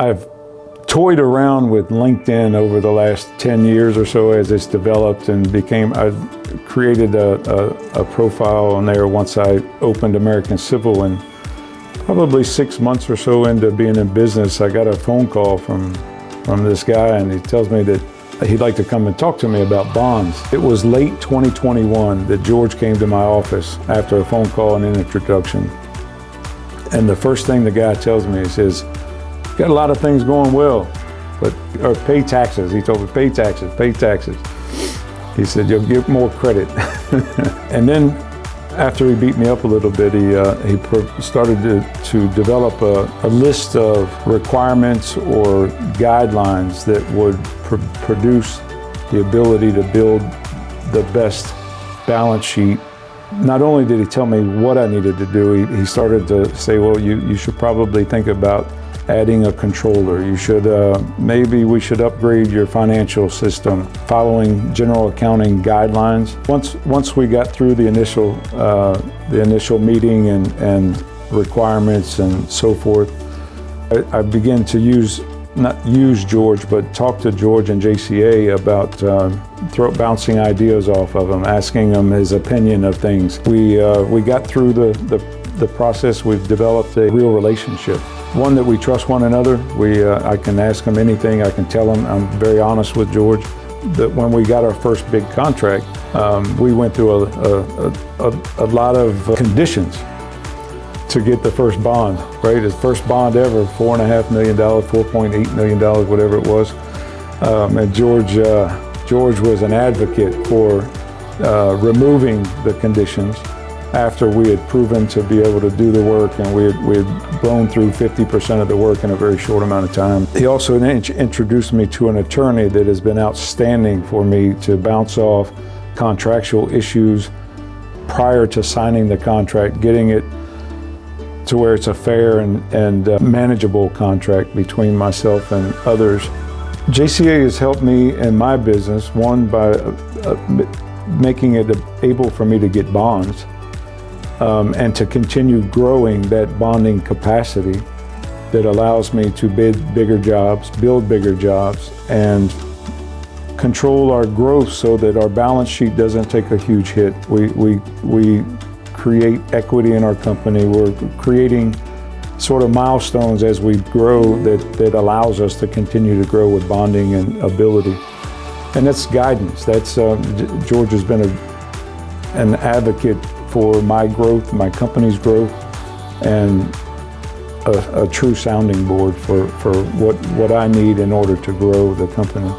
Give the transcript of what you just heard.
I've toyed around with LinkedIn over the last 10 years or so as it's developed and I created a profile on there once I opened American Civil, and probably 6 months or so into being in business, I got a phone call from this guy, and he tells me that he'd like to come and talk to me about bonds. It was late 2021 that George came to my office after a phone call and an introduction. And the first thing the guy tells me, he says, "Got a lot of things going well, or pay taxes." He told me, pay taxes, pay taxes. He said, "You'll get more credit." And then after he beat me up a little bit, he started to develop a list of requirements or guidelines that would produce the ability to build the best balance sheet. Not only did he tell me what I needed to do, he started to say, well, you should probably think about adding a controller. You should, maybe we should upgrade your financial system, following general accounting guidelines. Once we got through the initial meeting and requirements and so forth, I began to not use George, but talk to George and JCA about bouncing ideas off of him, asking him his opinion of things. We got through the process. We've developed a real relationship, one that we trust one another. I can ask him anything. I can tell him. I'm very honest with George. That when we got our first big contract, we went through a lot of conditions to get the first bond, right? His first bond ever, $4.5 million, $4.8 million, whatever it was. And George was an advocate for removing the conditions after we had proven to be able to do the work, and we had blown through 50% of the work in a very short amount of time. He also introduced me to an attorney that has been outstanding for me to bounce off contractual issues prior to signing the contract, getting it to where it's a fair and manageable contract between myself and others. JCA has helped me in my business, one, by making it able for me to get bonds and to continue growing that bonding capacity that allows me to bid bigger jobs, build bigger jobs, and control our growth so that our balance sheet doesn't take a huge hit. We create equity in our company. We're creating sort of milestones as we grow that allows us to continue to grow with bonding and ability. And that's guidance. That's George has been an advocate for my growth, my company's growth, and a true sounding board for what I need in order to grow the company.